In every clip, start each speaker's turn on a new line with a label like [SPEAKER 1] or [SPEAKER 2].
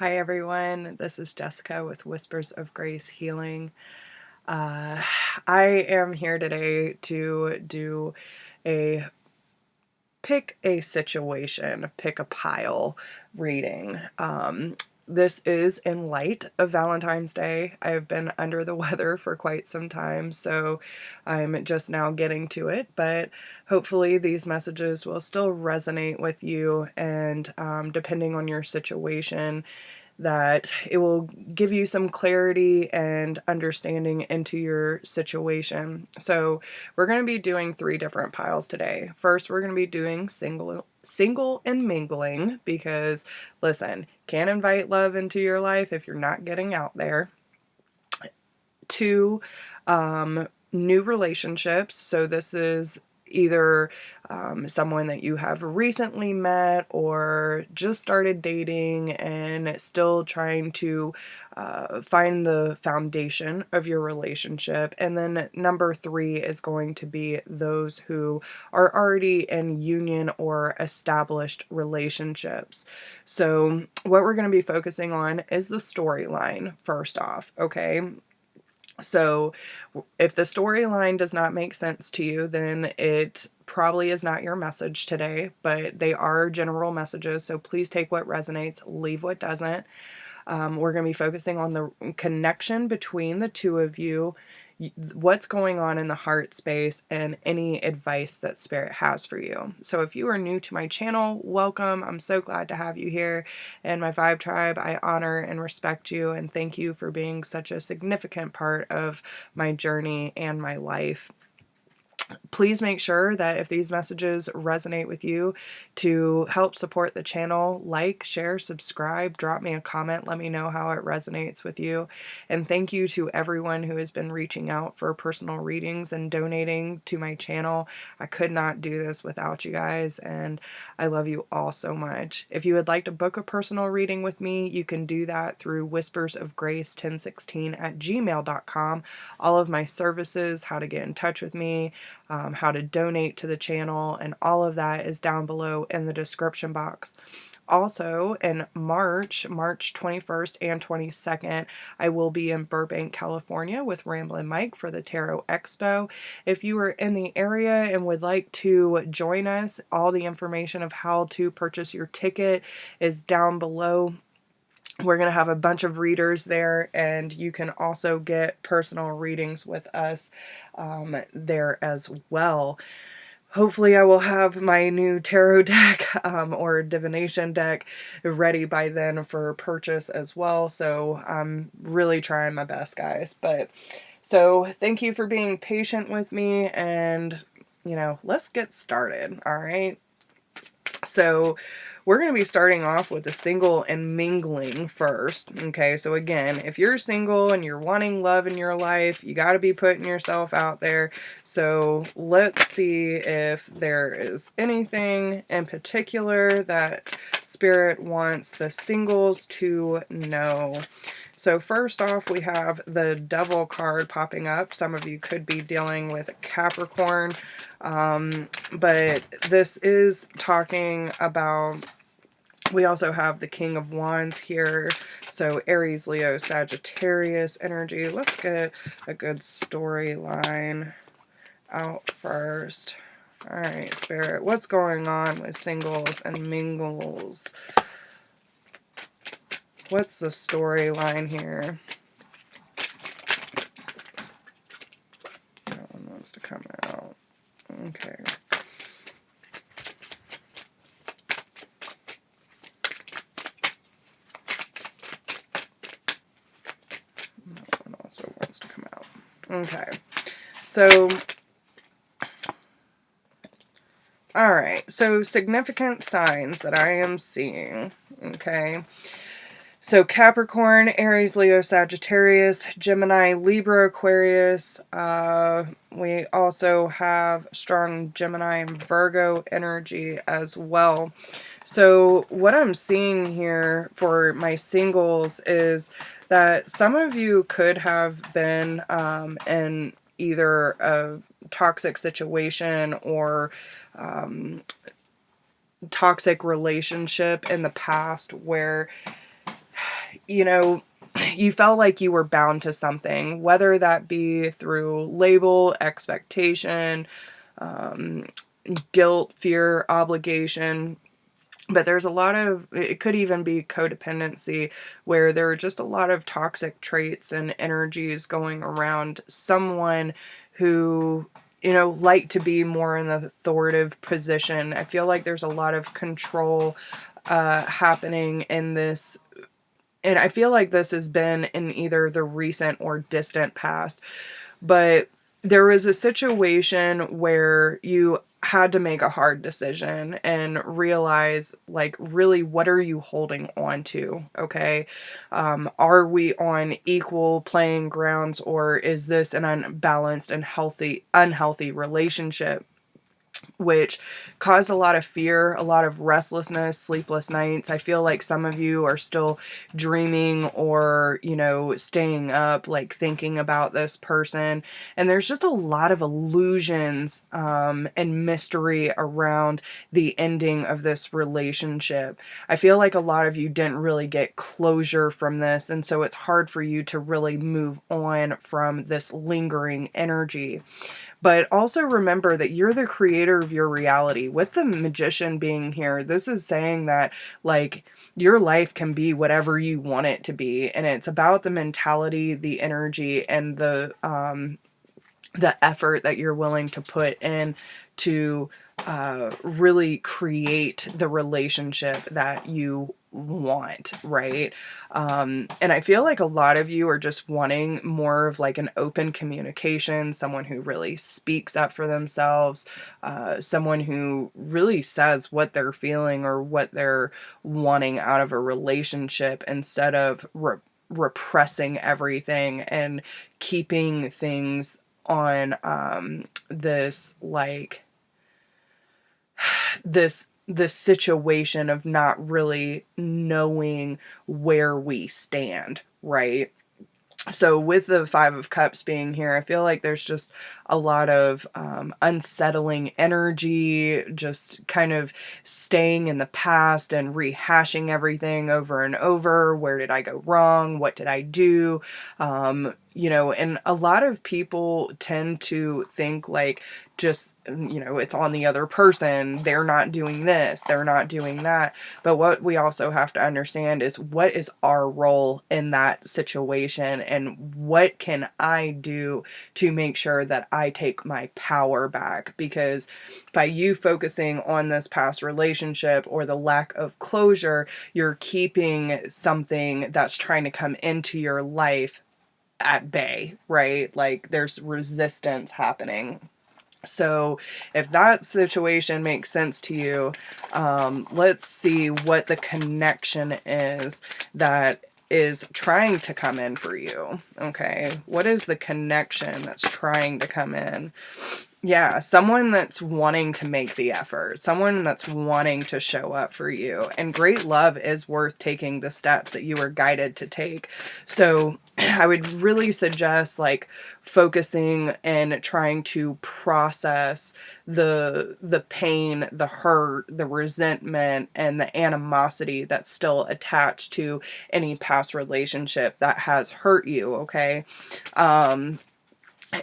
[SPEAKER 1] Hi everyone, this is Jessica with Whispers of Grace Healing. I am here today to do a pick a situation, pick a pile reading. This is in light of Valentine's Day. I've been under the weather for quite some time, so I'm just now getting to it, but hopefully these messages will still resonate with you, and depending on your situation, that it will give you some clarity and understanding into your situation. So we're going to be doing 3 different piles today. First, we're going to be doing single and mingling, because listen, can't invite love into your life if you're not getting out there. 2, new relationships. So this is either someone that you have recently met or just started dating and still trying to find the foundation of your relationship. And then number 3 is going to be those who are already in union or established relationships. So what we're going to be focusing on is the storyline first off, okay? So if the storyline does not make sense to you, then it probably is not your message today, but they are general messages. So please take what resonates, leave what doesn't. We're going to be focusing on the connection between the two of you, what's going on in the heart space, and any advice that Spirit has for you. So if you are new to my channel, welcome. I'm so glad to have you here. And my Vibe Tribe, I honor and respect you and thank you for being such a significant part of my journey and my life. Please make sure that if these messages resonate with you, to help support the channel, like, share, subscribe, drop me a comment, let me know how it resonates with you. And thank you to everyone who has been reaching out for personal readings and donating to my channel. I could not do this without you guys, and I love you all so much. If you would like to book a personal reading with me, you can do that through whispersofgrace1016@gmail.com. All of my services, how to get in touch with me, how to donate to the channel, and all of that is down below in the description box. Also, in March 21st and 22nd, I will be in Burbank, California with Ramblin Mike for the Tarot Expo. If you are in the area and would like to join us, all the information of how to purchase your ticket is down below. We're going to have a bunch of readers there, and you can also get personal readings with us there as well. Hopefully I will have my new tarot deck or divination deck ready by then for purchase as well. So I'm really trying my best, guys. But so thank you for being patient with me, and let's get started. All right. So we're going to be starting off with the single and mingling first. Okay, so again, if you're single and you're wanting love in your life, you got to be putting yourself out there. So let's see if there is anything in particular that Spirit wants the singles to know. So first off, we have the Devil card popping up. Some of you could be dealing with Capricorn, but this is talking about, we also have the King of Wands here, so Aries, Leo, Sagittarius energy. Let's get a good storyline out first. All right, Spirit, what's going on with singles and mingles? What's the storyline here? That one wants to come out. Okay. That one also wants to come out. Okay. So, all right. So, significant signs that I am seeing. Okay. So Capricorn, Aries, Leo, Sagittarius, Gemini, Libra, Aquarius. We also have strong Gemini and Virgo energy as well. So what I'm seeing here for my singles is that some of you could have been in either a toxic situation or toxic relationship in the past, where you know, you felt like you were bound to something, whether that be through label, expectation, um, guilt, fear, obligation. But there's a lot of, it could even be codependency, where there are just a lot of toxic traits and energies going around someone who, like to be more in the authoritative position. I feel like there's a lot of control happening in this. And I feel like this has been in either the recent or distant past. But there was a situation where you had to make a hard decision and realize, like, really, what are you holding on to? Okay. Are we on equal playing grounds, or is this an unbalanced and unhealthy relationship? Which caused a lot of fear, a lot of restlessness, sleepless nights. I feel like some of you are still dreaming or, staying up, like thinking about this person. And there's just a lot of illusions and mystery around the ending of this relationship. I feel like a lot of you didn't really get closure from this. And so it's hard for you to really move on from this lingering energy. But also remember that you're the creator of your reality. With the magician being here, this is saying that, like, your life can be whatever you want it to be. And it's about the mentality, the energy, and the effort that you're willing to put in to really create the relationship that you want, right? And I feel like a lot of you are just wanting more of like an open communication, someone who really speaks up for themselves, someone who really says what they're feeling or what they're wanting out of a relationship, instead of repressing everything and keeping things on this, like, this situation of not really knowing where we stand, right? So with the Five of Cups being here, I feel like there's just a lot of unsettling energy, just kind of staying in the past and rehashing everything over and over. Where did I go wrong? What did I do? And a lot of people tend to think like, just, it's on the other person. They're not doing this. They're not doing that. But what we also have to understand is, what is our role in that situation, and what can I do to make sure that I take my power back? Because by you focusing on this past relationship or the lack of closure, you're keeping something that's trying to come into your life at bay, right? Like, there's resistance happening. So if that situation makes sense to you, let's see what the connection is that is trying to come in for you. Okay, what is the connection that's trying to come in? Yeah, someone that's wanting to make the effort, someone that's wanting to show up for you. And great love is worth taking the steps that you were guided to take. So I would really suggest, like, focusing and trying to process the pain, the hurt, the resentment, and the animosity that's still attached to any past relationship that has hurt you, okay?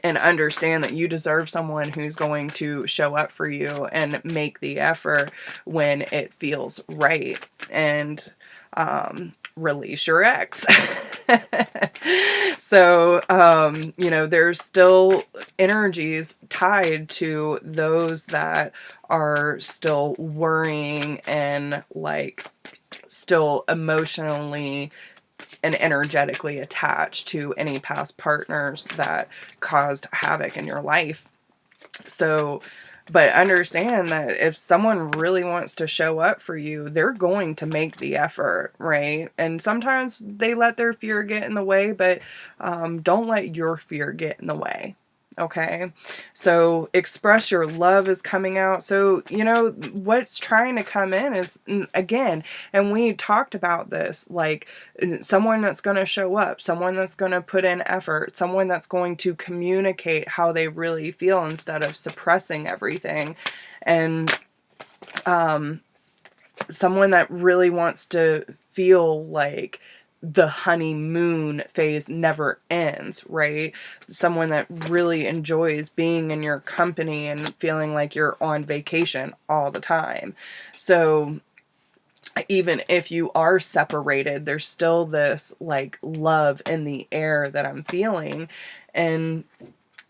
[SPEAKER 1] And understand that you deserve someone who's going to show up for you and make the effort when it feels right. And release your ex. So, there's still energies tied to those that are still worrying and, like, still emotionally and energetically attached to any past partners that caused havoc in your life. So, but understand that if someone really wants to show up for you, they're going to make the effort, right? And sometimes they let their fear get in the way, but don't let your fear get in the way. Okay, so express your love is coming out. So, what's trying to come in is, again, and we talked about this, like, someone that's going to show up, someone that's going to put in effort, someone that's going to communicate how they really feel instead of suppressing everything. And someone that really wants to feel like the honeymoon phase never ends, right? Someone that really enjoys being in your company and feeling like you're on vacation all the time. So even if you are separated, there's still this like love in the air that I'm feeling. And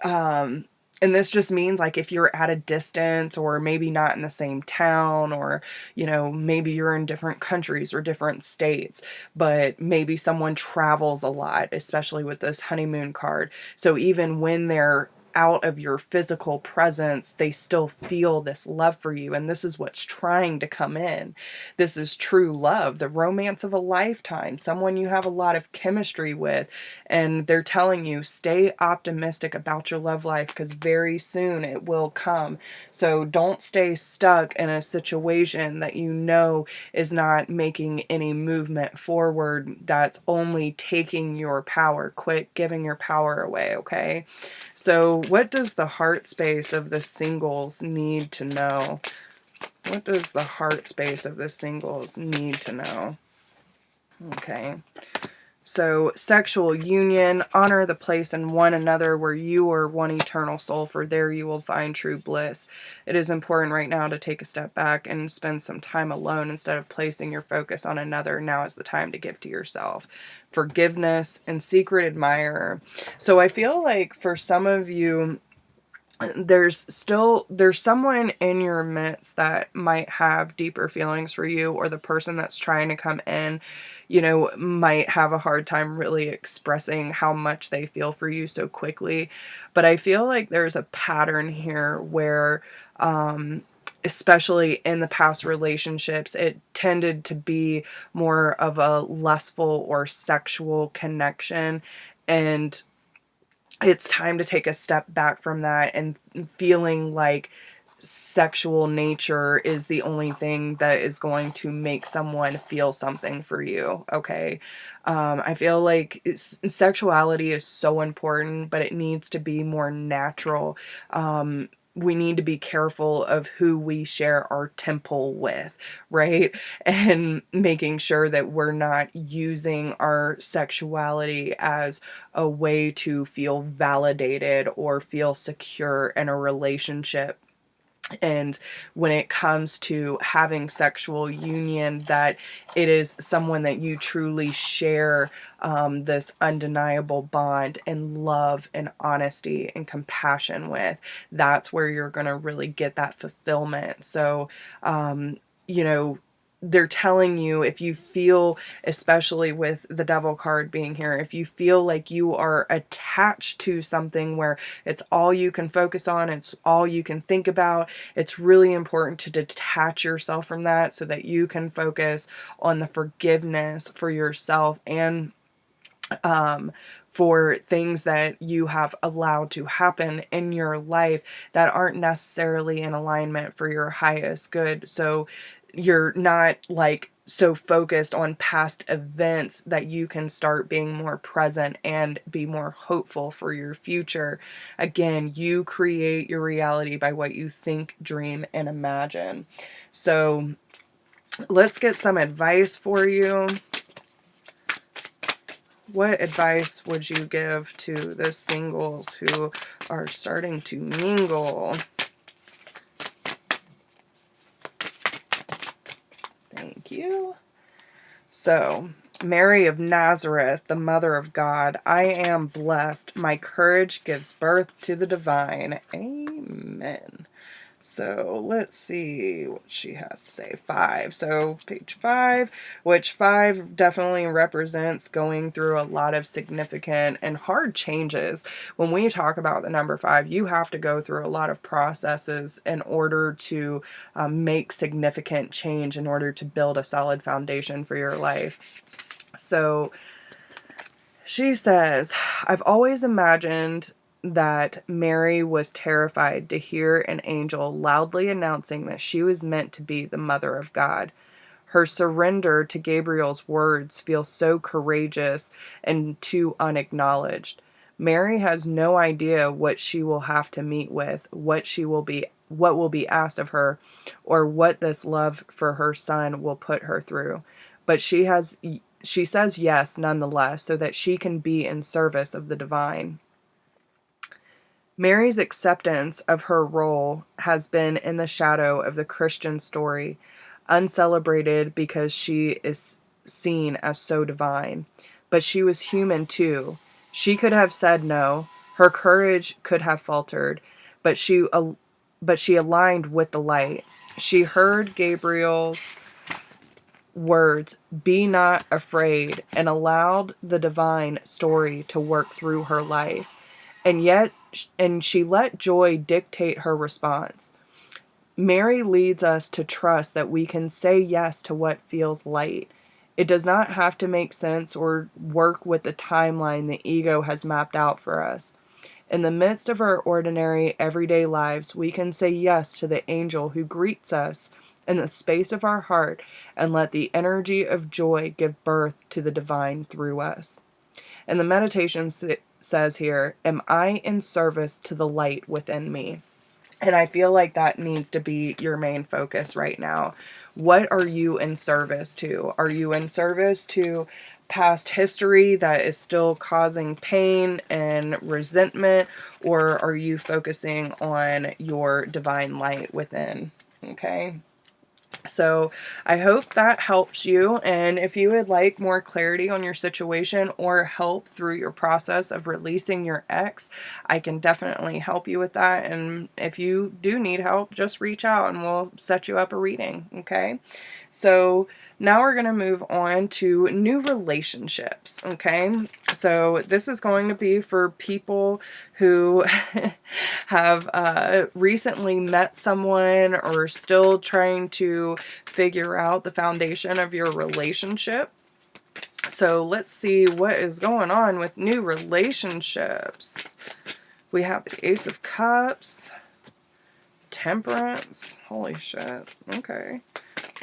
[SPEAKER 1] um, and this just means like if you're at a distance or maybe not in the same town, or, maybe you're in different countries or different states, but maybe someone travels a lot, especially with this honeymoon card. So even when they're out of your physical presence, they still feel this love for you. And this is what's trying to come in. This is true love, the romance of a lifetime, someone you have a lot of chemistry with. And they're telling you, stay optimistic about your love life because very soon it will come. So don't stay stuck in a situation that you know is not making any movement forward, that's only taking your power. Quit giving your power away, okay? So what does the heart space of the singles need to know? What does the heart space of the singles need to know? Okay. So, sexual union, honor the place in one another where you are one eternal soul, for there you will find true bliss. It is important right now to take a step back and spend some time alone instead of placing your focus on another. Now is the time to give to yourself. Forgiveness and secret admirer. So, I feel like for some of you, there's someone in your midst that might have deeper feelings for you, or the person that's trying to come in, might have a hard time really expressing how much they feel for you so quickly. But I feel like there's a pattern here where, especially in the past relationships, it tended to be more of a lustful or sexual connection. And it's time to take a step back from that and feeling like sexual nature is the only thing that is going to make someone feel something for you, okay? I feel like sexuality is so important, but it needs to be more natural. We need to be careful of who we share our temple with, right? And making sure that we're not using our sexuality as a way to feel validated or feel secure in a relationship. And when it comes to having sexual union, that it is someone that you truly share this undeniable bond and love and honesty and compassion with. That's where you're going to really get that fulfillment. So, you know, they're telling you, if you feel, especially with the devil card being here, if you feel like you are attached to something where it's all you can focus on, it's all you can think about, it's really important to detach yourself from that so that you can focus on the forgiveness for yourself and for things that you have allowed to happen in your life that aren't necessarily in alignment for your highest good. So you're not like so focused on past events that you can start being more present and be more hopeful for your future. Again, you create your reality by what you think, dream, and imagine. So let's get some advice for you. What advice would you give to the singles who are starting to mingle? Thank you. So, Mary of Nazareth, the Mother of God, I am blessed. My courage gives birth to the divine. Amen. So let's see what she has to say. 5. So page 5, which 5 definitely represents going through a lot of significant and hard changes. When we talk about the number 5, you have to go through a lot of processes in order to make significant change, in order to build a solid foundation for your life. So she says, I've always imagined that Mary was terrified to hear an angel loudly announcing that she was meant to be the Mother of God. Her surrender to Gabriel's words feels so courageous and too unacknowledged. Mary has no idea what she will have to meet with, what will be asked of her, or what this love for her son will put her through. But she has she says yes nonetheless so that she can be in service of the divine. Mary's acceptance of her role has been in the shadow of the Christian story, uncelebrated because she is seen as so divine. But she was human too. She could have said no. Her courage could have faltered, but she aligned with the light. She heard Gabriel's words, "Be not afraid," and allowed the divine story to work through her life. And she let joy dictate her response. Mary leads us to trust that we can say yes to what feels light. It does not have to make sense or work with the timeline the ego has mapped out for us. In the midst of our ordinary, everyday lives, we can say yes to the angel who greets us in the space of our heart and let the energy of joy give birth to the divine through us. And the meditation says here, am I in service to the light within me? And I feel like that needs to be your main focus right now. What are you in service to? Are you in service to past history that is still causing pain and resentment? Or are you focusing on your divine light within? Okay. So I hope that helps you. And if you would like more clarity on your situation or help through your process of releasing your ex, I can definitely help you with that. And if you do need help, just reach out and we'll set you up a reading. Okay. So now we're going to move on to new relationships. Okay. So this is going to be for people who have recently met someone or still trying to figure out the foundation of your relationship. So let's see what is going on with new relationships. We have the Ace of Cups, Temperance. Holy shit. Okay.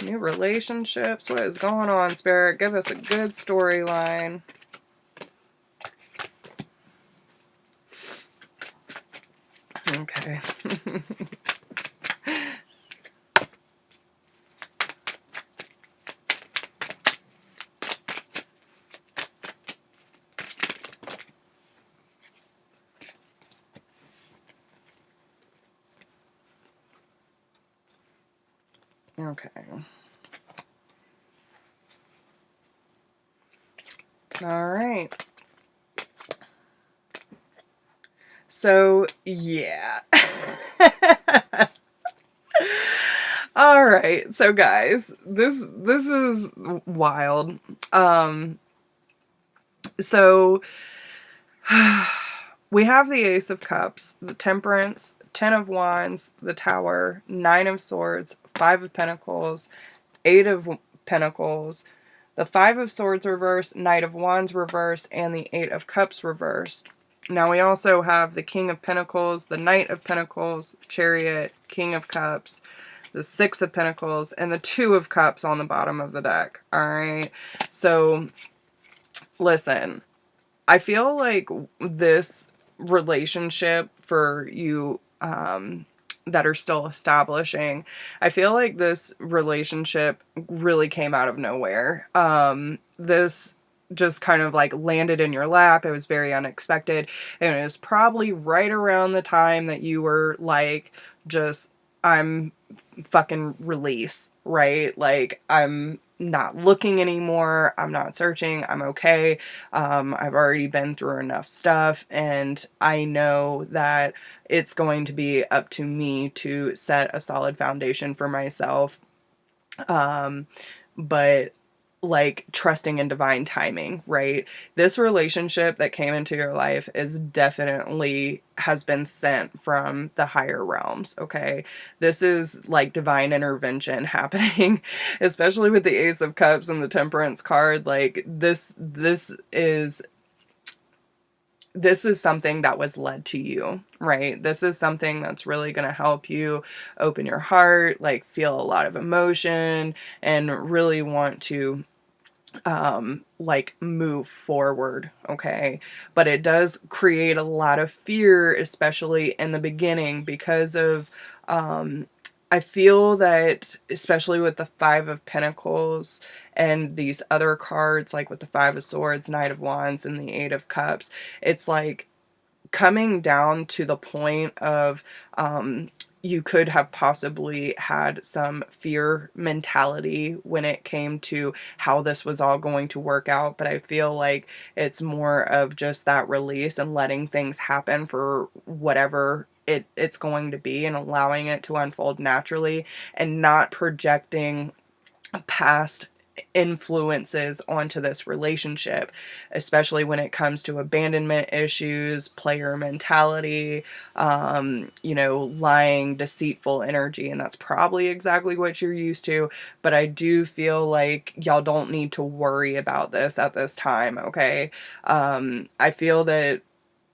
[SPEAKER 1] New relationships. What is going on, Spirit? Give us a good storyline. Okay. Okay. All right. So, yeah. All right. So guys, this is wild. So we have the Ace of Cups, the Temperance, 10 of Wands, the Tower, 9 of Swords, 5 of Pentacles, 8 of Pentacles, the 5 of Swords reversed, Knight of Wands reversed, and the 8 of Cups reversed. Now we also have the King of Pentacles, the Knight of Pentacles, Chariot, King of Cups, the 6 of Pentacles, and the 2 of Cups on the bottom of the deck. Alright, so listen, I feel like this relationship for you that are still establishing, I feel like this relationship really came out of nowhere. This just kind of like landed in your lap. It was very unexpected. And it was probably right around the time that you were like, just, I'm fucking release, right? Like, I'm not looking anymore. I'm not searching. I'm okay. I've already been through enough stuff, and I know that it's going to be up to me to set a solid foundation for myself. But like trusting in divine timing, right? This relationship that came into your life is definitely has been sent from the higher realms, okay? This is like divine intervention happening, especially with the Ace of Cups and the Temperance card. Like this is something that was led to you, right? This is something that's really going to help you open your heart, like feel a lot of emotion and really want to like move forward, okay? But it does create a lot of fear, especially in the beginning, because of I feel that, especially with the Five of Pentacles and these other cards, like with the Five of Swords, Knight of Wands, and the Eight of Cups, it's like coming down to the point of you could have possibly had some fear mentality when it came to how this was all going to work out, but I feel like it's more of just that release and letting things happen for whatever it's going to be, and allowing it to unfold naturally, and not projecting past influences onto this relationship, especially when it comes to abandonment issues, player mentality, you know, lying, deceitful energy. And that's probably exactly what you're used to. But I do feel like y'all don't need to worry about this at this time, okay? I feel that,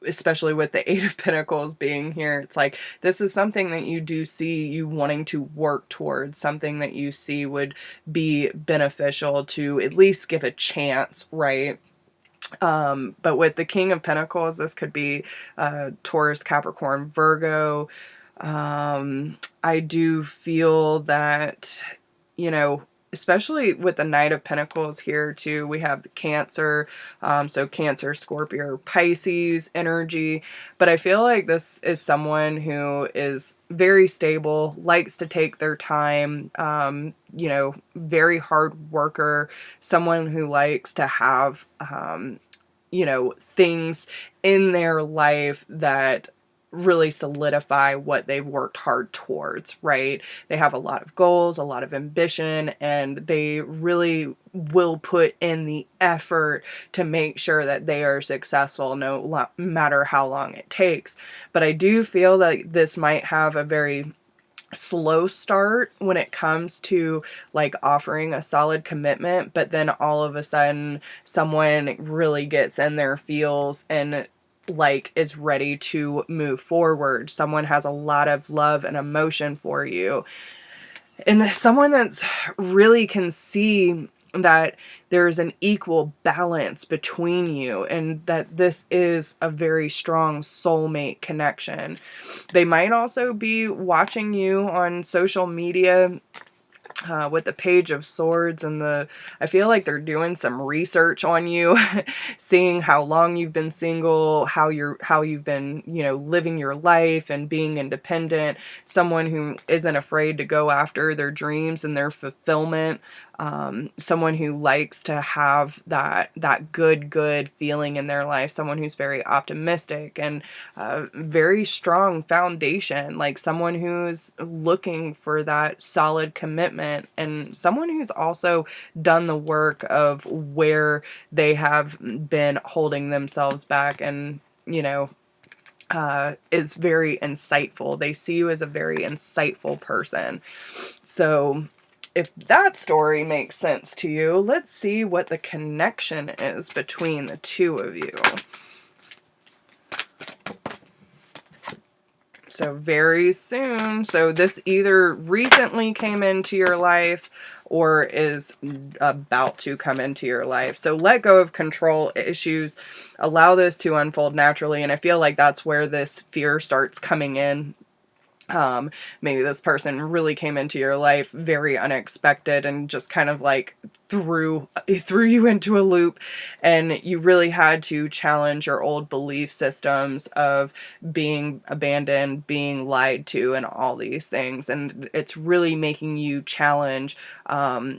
[SPEAKER 1] especially with the Eight of Pentacles being here, it's like this is something that you do see you wanting to work towards, something that you see would be beneficial to at least give a chance, right? But with the King of Pentacles, this could be Taurus, Capricorn, Virgo. I do feel that, you know, especially with the Knight of Pentacles here too, we have the Cancer, so Cancer, Scorpio, Pisces energy. But I feel like this is someone who is very stable, likes to take their time, you know, very hard worker, someone who likes to have, you know, things in their life that really solidify what they've worked hard towards, right? They have a lot of goals, a lot of ambition, and they really will put in the effort to make sure that they are successful no matter how long it takes. But I do feel that this might have a very slow start when it comes to like offering a solid commitment, but then all of a sudden someone really gets in their feels and like is ready to move forward. Someone has a lot of love and emotion for you, and someone that's really can see that there's an equal balance between you, and that this is a very strong soulmate connection. They might also be watching you on social media with the Page of Swords, and I feel like they're doing some research on you, seeing how long you've been single, how you've been, you know, living your life and being independent, someone who isn't afraid to go after their dreams and their fulfillment. Someone who likes to have that good feeling in their life, someone who's very optimistic and very strong foundation, like someone who's looking for that solid commitment, and someone who's also done the work of where they have been holding themselves back, and, you know, is very insightful. They see you as a very insightful person. So if that story makes sense to you, let's see what the connection is between the two of you. So very soon. So this either recently came into your life or is about to come into your life. So let go of control issues. Allow this to unfold naturally. And I feel like that's where this fear starts coming in. Maybe this person really came into your life very unexpected and just kind of like threw you into a loop, and you really had to challenge your old belief systems of being abandoned, being lied to, and all these things. And it's really making you challenge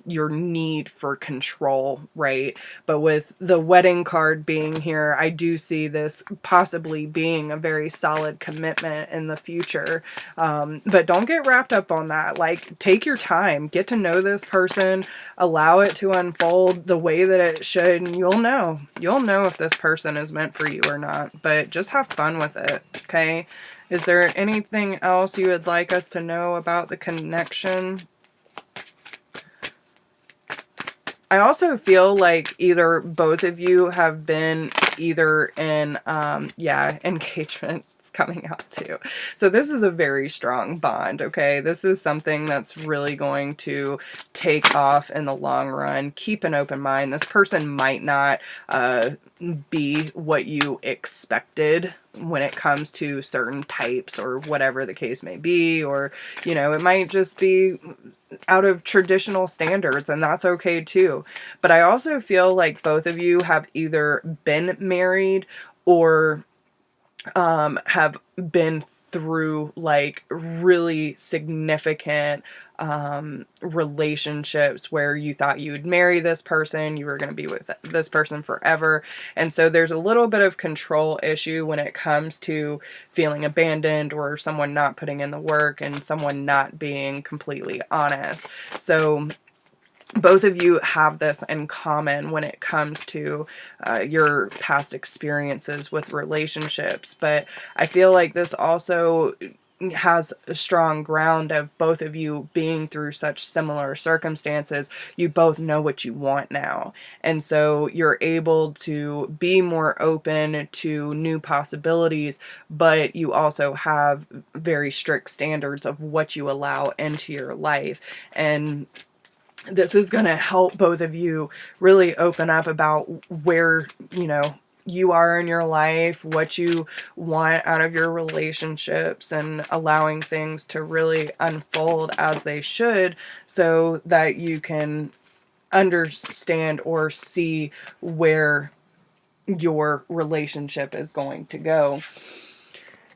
[SPEAKER 1] your need for control, right? But with the Wedding card being here, I do see this possibly being a very solid commitment in the future. But don't get wrapped up on that. Like, take your time, get to know this person, allow it to unfold the way that it should, and you'll know if this person is meant for you or not. But just have fun with it, okay? Is there anything else you would like us to know about the connection? I also feel like either both of you have been either in, engagement. it's coming out too. So this is a very strong bond, okay? This is something that's really going to take off in the long run. Keep an open mind. This person might not be what you expected when it comes to certain types or whatever the case may be, or, you know, it might just be out of traditional standards, and that's okay too. But I also feel like both of you have either been married or have been through like really significant relationships where you thought you would marry this person, you were going to be with this person forever. And so there's a little bit of control issue when it comes to feeling abandoned or someone not putting in the work and someone not being completely honest. So both of you have this in common when it comes to your past experiences with relationships. But I feel like this also has a strong ground of both of you being through such similar circumstances. You both know what you want now. And so you're able to be more open to new possibilities, but you also have very strict standards of what you allow into your life. And this is going to help both of you really open up about where, you know, you are in your life, what you want out of your relationships, and allowing things to really unfold as they should so that you can understand or see where your relationship is going to go.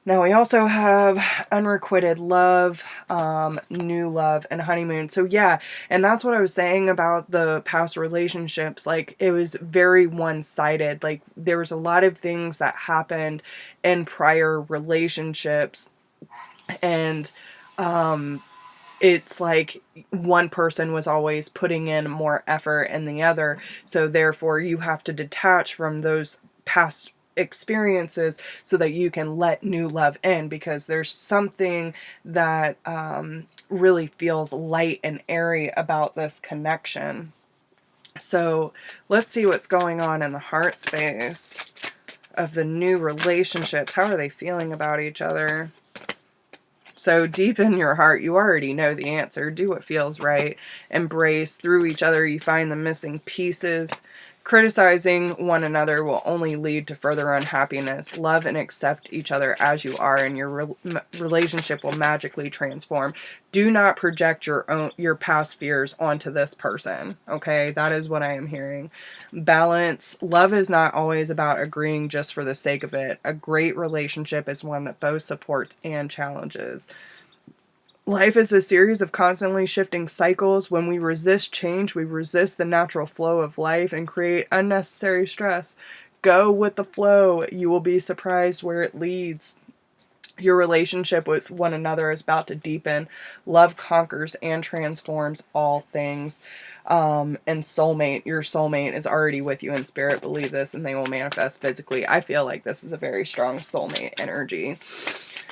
[SPEAKER 1] Now we also have unrequited love, new love, and honeymoon. So yeah, and that's what I was saying about the past relationships. Like, it was very one-sided. Like, there was a lot of things that happened in prior relationships, and it's like one person was always putting in more effort than the other. So therefore you have to detach from those past experiences so that you can let new love in, because there's something that really feels light and airy about this connection. So let's see what's going on in the heart space of the new relationships. How are they feeling about each other? So deep in your heart, you already know the answer. Do what feels right. Embrace. Through each other, you find the missing pieces. Criticizing one another will only lead to further unhappiness. Love and accept each other as you are, and your relationship will magically transform. Do not project your past fears onto this person. Okay, that is what I am hearing. Balance. Love is not always about agreeing just for the sake of it. A great relationship is one that both supports and challenges. Life is a series of constantly shifting cycles. When we resist change, we resist the natural flow of life and create unnecessary stress. Go with the flow. You will be surprised where it leads. Your relationship with one another is about to deepen. Love conquers and transforms all things. And soulmate, your soulmate is already with you in spirit. Believe this and they will manifest physically. I feel like this is a very strong soulmate energy.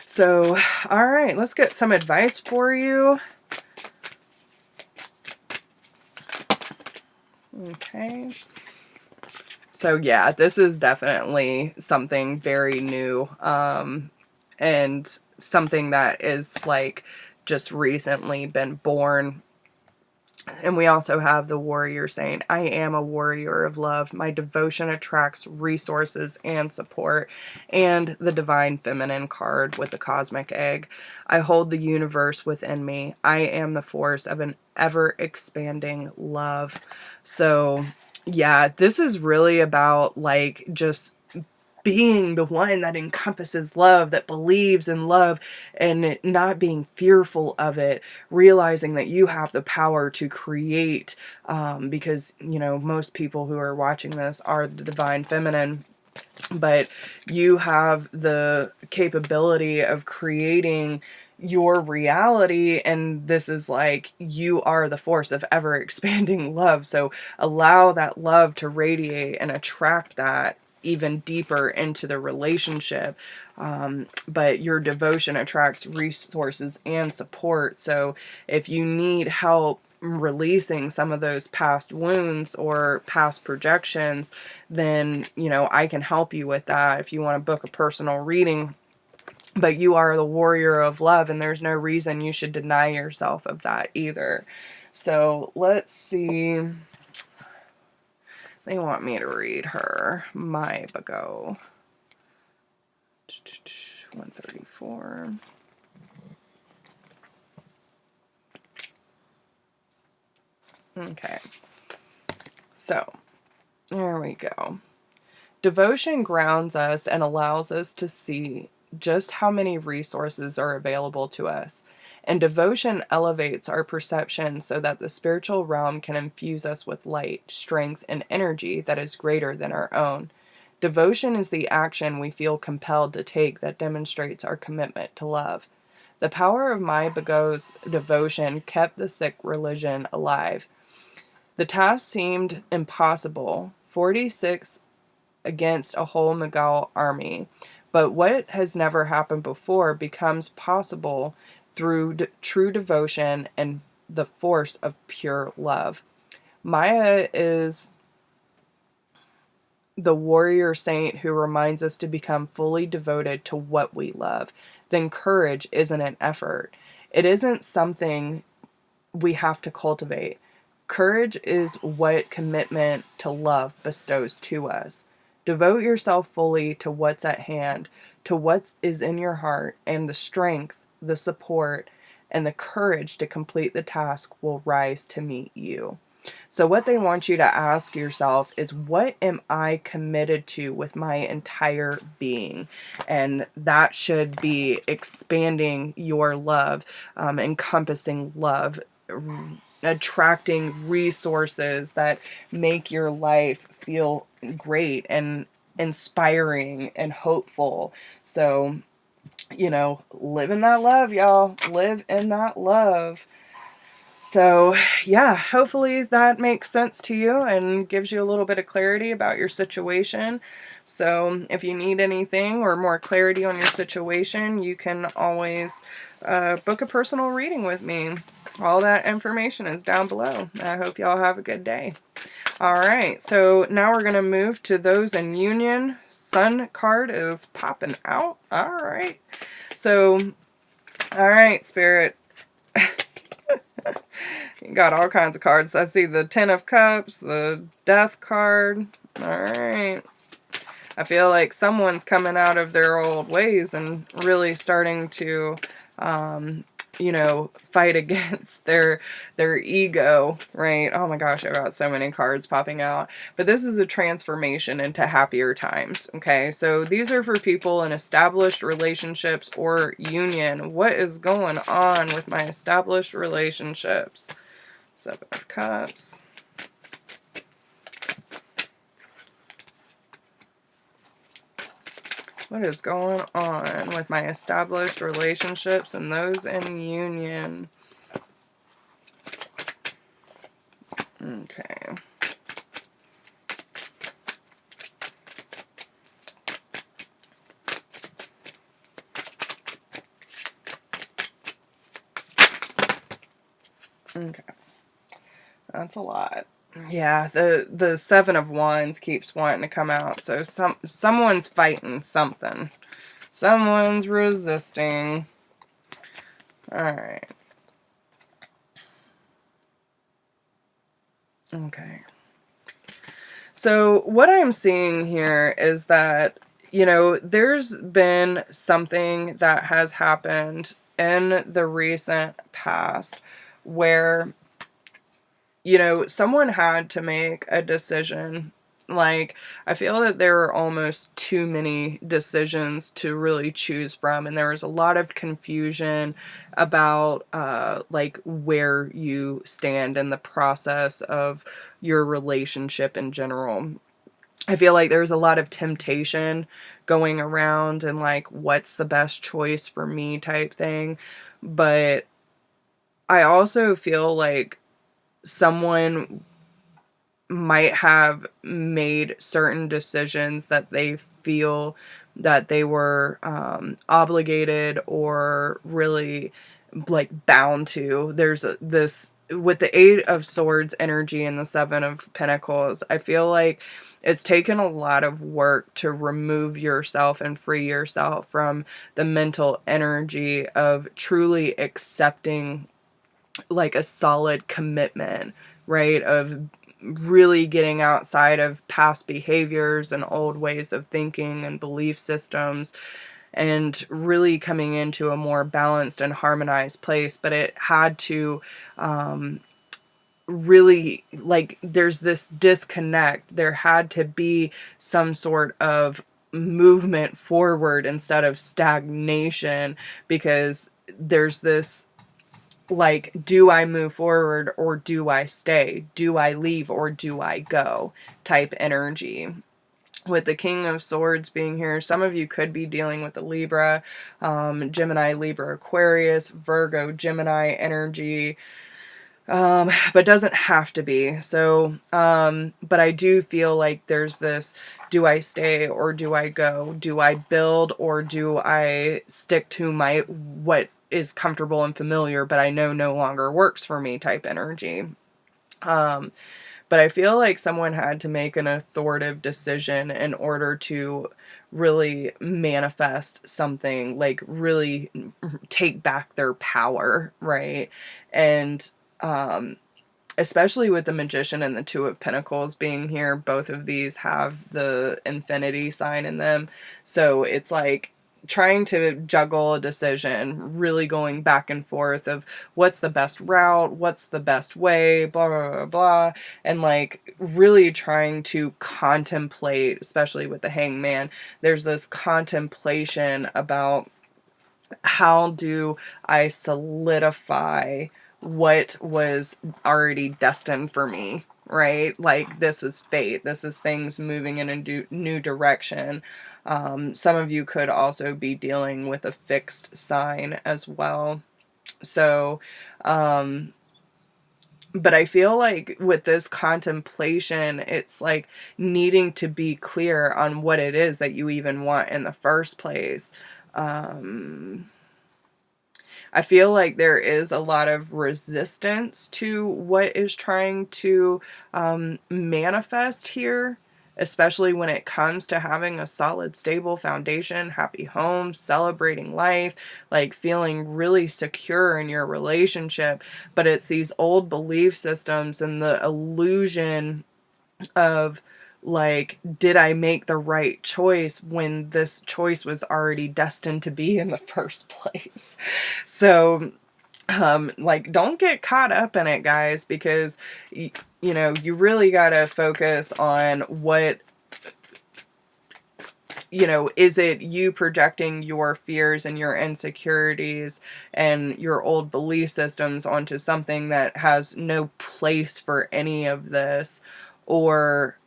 [SPEAKER 1] So, all right, let's get some advice for you. Okay. So yeah, this is definitely something very new, and something that is like just recently been born. And we also have the warrior saying, I am a warrior of love. My devotion attracts resources and support. And the divine feminine card with the cosmic egg. I hold the universe within me. I am the force of an ever expanding love. So yeah, this is really about like just being the one that encompasses love, that believes in love, and not being fearful of it, realizing that you have the power to create, because, you know, most people who are watching this are the divine feminine, but you have the capability of creating your reality, and this is like, you are the force of ever expanding love. So allow that love to radiate and attract that even deeper into the relationship. But your devotion attracts resources and support. So if you need help releasing some of those past wounds or past projections, then, you know, I can help you with that. If you want to book a personal reading, but you are the warrior of love, and there's no reason you should deny yourself of that either. So let's see. They want me to read her my Bago. 134. Okay. So, there we go. Devotion grounds us and allows us to see just how many resources are available to us. And devotion elevates our perception so that the spiritual realm can infuse us with light, strength, and energy that is greater than our own. Devotion is the action we feel compelled to take that demonstrates our commitment to love. The power of my Bago's devotion kept the Sikh religion alive. The task seemed impossible, 46 against a whole Mughal army, but what has never happened before becomes possible through true devotion and the force of pure love. Maya is the warrior saint who reminds us to become fully devoted to what we love. Then courage isn't an effort. It isn't something we have to cultivate. Courage is what commitment to love bestows to us. Devote yourself fully to what's at hand, to what is in your heart, and the strength, the support, and the courage to complete the task will rise to meet you. So what they want you to ask yourself is, what am I committed to with my entire being? And that should be expanding your love, encompassing love, attracting resources that make your life feel great and inspiring and hopeful. So, live in that love, y'all. Live in that love. So, yeah, hopefully that makes sense to you and gives you a little bit of clarity about your situation. So, if you need anything or more clarity on your situation, you can always book a personal reading with me. All that information is down below. I hope y'all have a good day. All right, so now we're going to move to those in union. Sun card is popping out. All right. So, all right, Spirit. You got all kinds of cards. I see the Ten of Cups, the Death card. All right. I feel like someone's coming out of their old ways and really starting to, fight against their ego, right? Oh my gosh, I've got so many cards popping out. But this is a transformation into happier times, okay? So these are for people in established relationships or union. What is going on with my established relationships? Seven of Cups. What is going on with my established relationships and those in union? Okay. Okay. That's a lot. Yeah, the Seven of Wands keeps wanting to come out. So someone's fighting something. Someone's resisting. All right. Okay. So what I'm seeing here is that, there's been something that has happened in the recent past where, someone had to make a decision. Like, I feel that there are almost too many decisions to really choose from, and there was a lot of confusion about, like, where you stand in the process of your relationship in general. I feel like there's a lot of temptation going around and, like, what's the best choice for me type thing. But I also feel like someone might have made certain decisions that they feel that they were obligated or really like bound to. There's this, with the Eight of Swords energy and the Seven of Pentacles, I feel like it's taken a lot of work to remove yourself and free yourself from the mental energy of truly accepting like a solid commitment, right? Of really getting outside of past behaviors and old ways of thinking and belief systems, and really coming into a more balanced and harmonized place. But it had to really, like, there's this disconnect. There had to be some sort of movement forward instead of stagnation, because there's this, like, do I move forward or do I stay? Do I leave or do I go type energy. With the King of Swords being here, some of you could be dealing with the Libra, Gemini, Libra, Aquarius, Virgo, Gemini energy, but doesn't have to be. So, but I do feel like there's this, do I stay or do I go? Do I build or do I stick to my, what is comfortable and familiar, but I know no longer works for me type energy. But I feel like someone had to make an authoritative decision in order to really manifest something, like really take back their power, right? And especially with the Magician and the Two of Pentacles being here, both of these have the infinity sign in them. So it's like trying to juggle a decision, really going back and forth of what's the best route, what's the best way, blah, blah, blah, blah. And like really trying to contemplate, especially with the Hangman, there's this contemplation about how do I solidify what was already destined for me, right? Like, this is fate. This is things moving in a new direction. Some of you could also be dealing with a fixed sign as well. So, but I feel like with this contemplation, it's like needing to be clear on what it is that you even want in the first place. I feel like there is a lot of resistance to what is trying to manifest here, especially when it comes to having a solid, stable foundation, happy home, celebrating life, like feeling really secure in your relationship. But it's these old belief systems and the illusion of, like, did I make the right choice when this choice was already destined to be in the first place? So, like, don't get caught up in it, guys, because, you know, you really got to focus on what, you know, is it you projecting your fears and your insecurities and your old belief systems onto something that has no place for any of this? Or,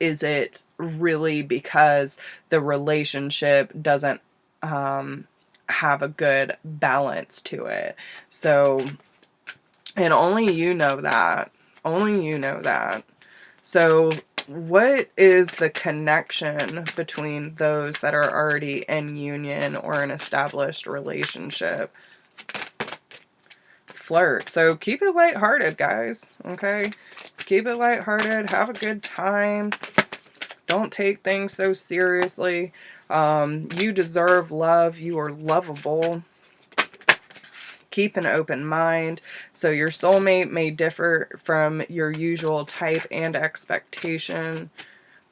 [SPEAKER 1] is it really because the relationship doesn't have a good balance to it? So, and only you know that. Only you know that. So, what is the connection between those that are already in union or an established relationship? Flirt. So keep it lighthearted, guys. Okay? Keep it lighthearted. Have a good time. Don't take things so seriously. You deserve love. You are lovable. Keep an open mind. So your soulmate may differ from your usual type and expectation.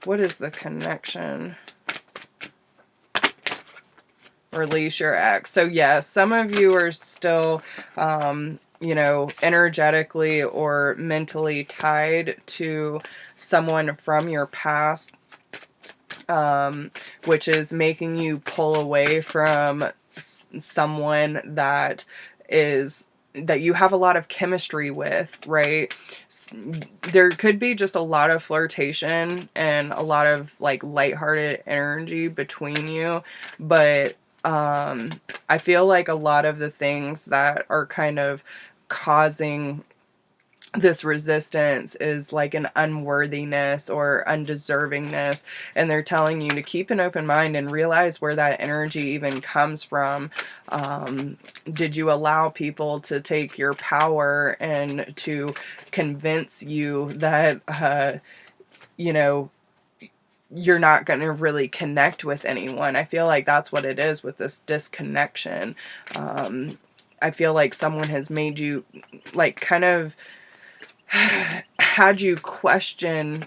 [SPEAKER 1] What is the connection? Release your ex. So yeah, some of you are still, you know, energetically or mentally tied to someone from your past, which is making you pull away from someone that you have a lot of chemistry with, right? There could be just a lot of flirtation and a lot of like lighthearted energy between you, but I feel like a lot of the things that are kind of causing this resistance is like an unworthiness or undeservingness, and they're telling you to keep an open mind and realize where that energy even comes from. Did you allow people to take your power and to convince you that you know, you're not going to really connect with anyone? I feel like that's what it is with this disconnection. I feel like someone has made you, like, kind of had you question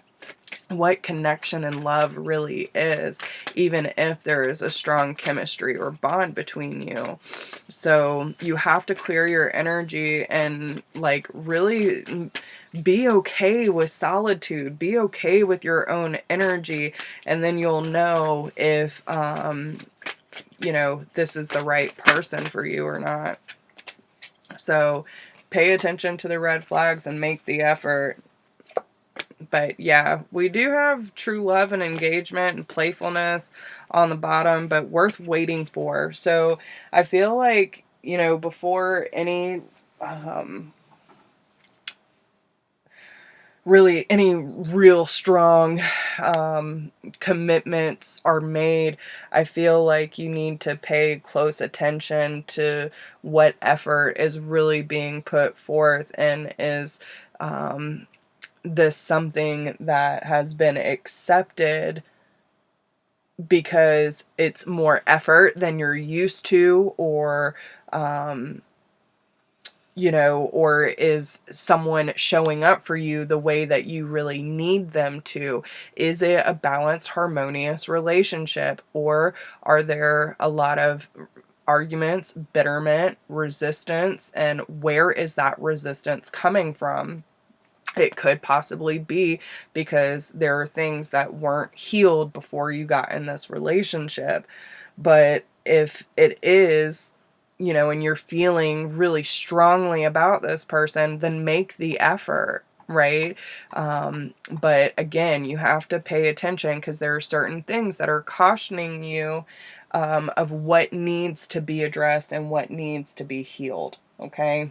[SPEAKER 1] what connection and love really is, even if there is a strong chemistry or bond between you. So you have to clear your energy and, like, really be okay with solitude, be okay with your own energy, and then you'll know if you know, this is the right person for you or not. So pay attention to the red flags and make the effort. But yeah, we do have true love and engagement and playfulness on the bottom, but worth waiting for. So I feel like, you know, before any really any real strong commitments are made, I feel like you need to pay close attention to what effort is really being put forth, and is this something that has been accepted because it's more effort than you're used to, or you know, or is someone showing up for you the way that you really need them to? Is it a balanced, harmonious relationship, or are there a lot of arguments, bitterment, resistance, and where is that resistance coming from? It could possibly be because there are things that weren't healed before you got in this relationship. But if it is, you know, and you're feeling really strongly about this person, then make the effort, right? But again, you have to pay attention, because there are certain things that are cautioning you of what needs to be addressed and what needs to be healed, okay?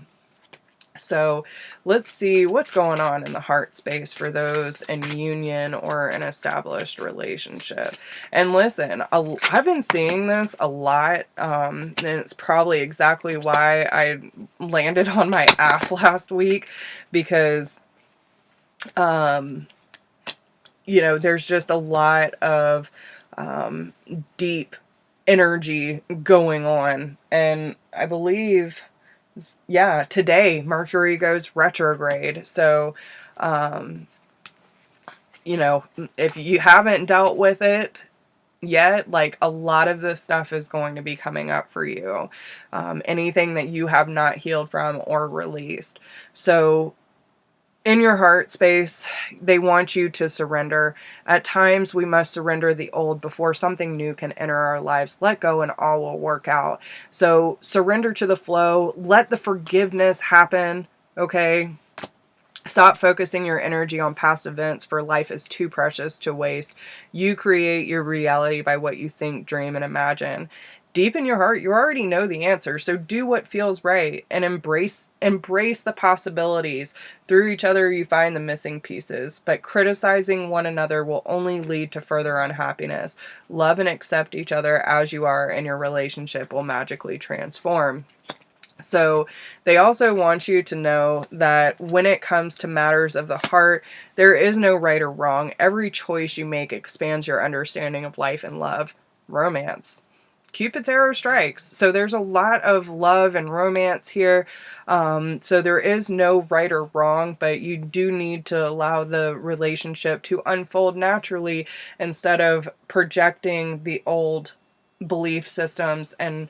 [SPEAKER 1] So let's see what's going on in the heart space for those in union or an established relationship. And listen, I've been seeing this a lot, and it's probably exactly why I landed on my ass last week, because, you know, there's just a lot of deep energy going on. And I believe, yeah, today Mercury goes retrograde. So, you know, if you haven't dealt with it yet, like, a lot of this stuff is going to be coming up for you. Anything that you have not healed from or released. So in your heart space, they want you to surrender. At times, we must surrender the old before something new can enter our lives. Let go and all will work out. So surrender to the flow. Let the forgiveness happen, okay? Stop focusing your energy on past events, for life is too precious to waste. You create your reality by what you think, dream, and imagine. Deep in your heart, you already know the answer, so do what feels right and embrace the possibilities. Through each other, you find the missing pieces, but criticizing one another will only lead to further unhappiness. Love and accept each other as you are, and your relationship will magically transform. So they also want you to know that when it comes to matters of the heart, there is no right or wrong. Every choice you make expands your understanding of life and love. Romance. Cupid's arrow strikes. So there's a lot of love and romance here. So there is no right or wrong, but you do need to allow the relationship to unfold naturally, instead of projecting the old belief systems and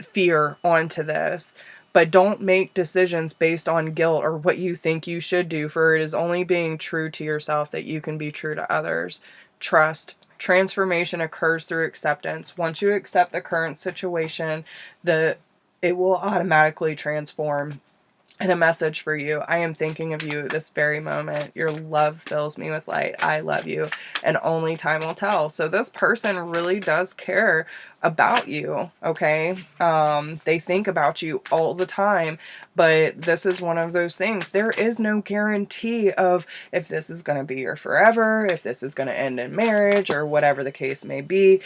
[SPEAKER 1] fear onto this. But don't make decisions based on guilt or what you think you should do, for it is only being true to yourself that you can be true to others. Trust. Transformation occurs through acceptance. Once you accept the current situation, it will automatically transform. And a message for you. I am thinking of you at this very moment. Your love fills me with light. I love you. And only time will tell. So this person really does care about you, okay? They think about you all the time. But this is one of those things. There is no guarantee of if this is going to be your forever, if this is going to end in marriage, or whatever the case may be.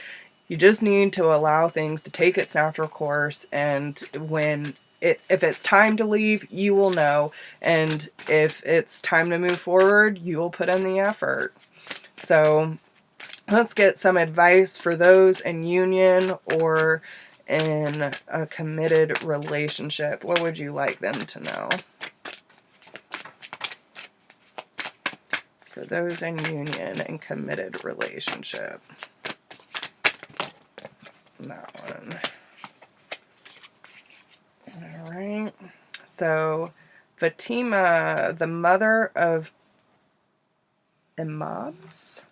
[SPEAKER 1] You just need to allow things to take its natural course, and when if it's time to leave, you will know, and if it's time to move forward, you will put in the effort. So let's get some advice for those in union or in a committed relationship. What would you like them to know? For those in union and committed relationship. That one. All right. So Fatima, the mother of imams.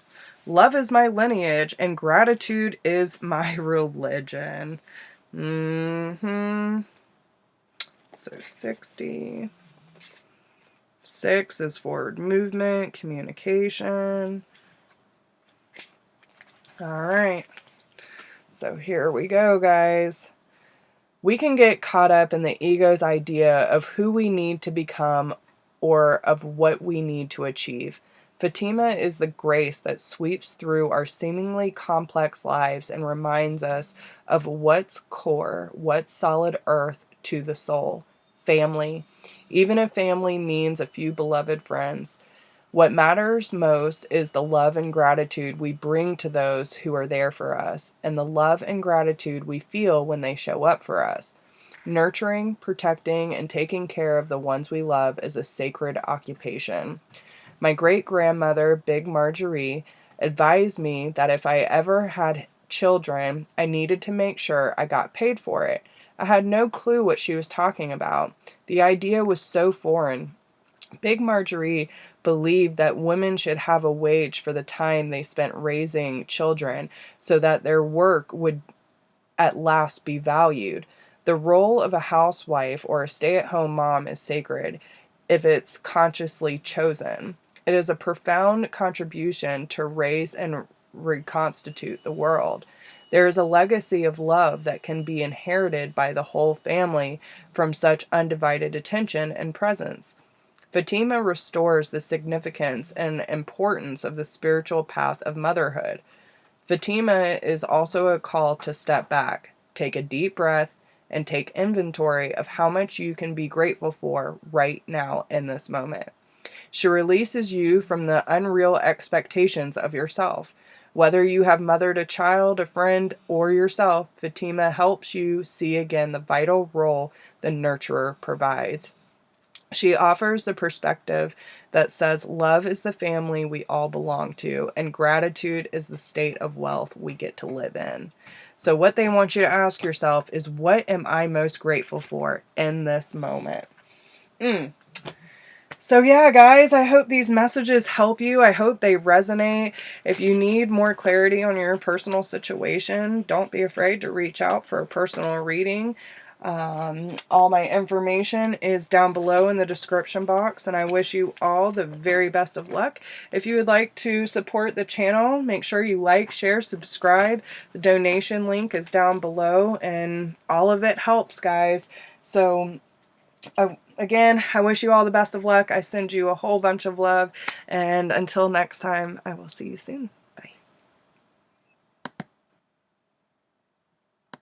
[SPEAKER 1] Love is my lineage and gratitude is my religion. So 60. 6 is forward movement, communication. All right. So here we go, guys. We can get caught up in the ego's idea of who we need to become or of what we need to achieve. Fatima is the grace that sweeps through our seemingly complex lives and reminds us of what's core, what's solid earth to the soul. Family. Even if family means a few beloved friends. What matters most is the love and gratitude we bring to those who are there for us, and the love and gratitude we feel when they show up for us. Nurturing, protecting, and taking care of the ones we love is a sacred occupation. My great-grandmother, Big Marjorie, advised me that if I ever had children, I needed to make sure I got paid for it. I had no clue what she was talking about. The idea was so foreign. Big Marjorie believed that women should have a wage for the time they spent raising children so that their work would at last be valued. The role of a housewife or a stay-at-home mom is sacred if it's consciously chosen. It is a profound contribution to raise and reconstitute the world. There is a legacy of love that can be inherited by the whole family from such undivided attention and presence. Fatima restores the significance and importance of the spiritual path of motherhood. Fatima is also a call to step back, take a deep breath, and take inventory of how much you can be grateful for right now in this moment. She releases you from the unreal expectations of yourself. Whether you have mothered a child, a friend, or yourself, Fatima helps you see again the vital role the nurturer provides. She offers the perspective that says love is the family we all belong to, and gratitude is the state of wealth we get to live in. So what they want you to ask yourself is, what am I most grateful for in this moment? So yeah, guys, I hope these messages help you. I hope they resonate. If you need more clarity on your personal situation, don't be afraid to reach out for a personal reading. All my information is down below in the description box, and I wish you all the very best of luck. If you would like to support the channel, make sure you like, share, subscribe. The donation link is down below, and all of it helps, guys. So again, I wish you all the best of luck. I send you a whole bunch of love, and until next time, I will see you soon.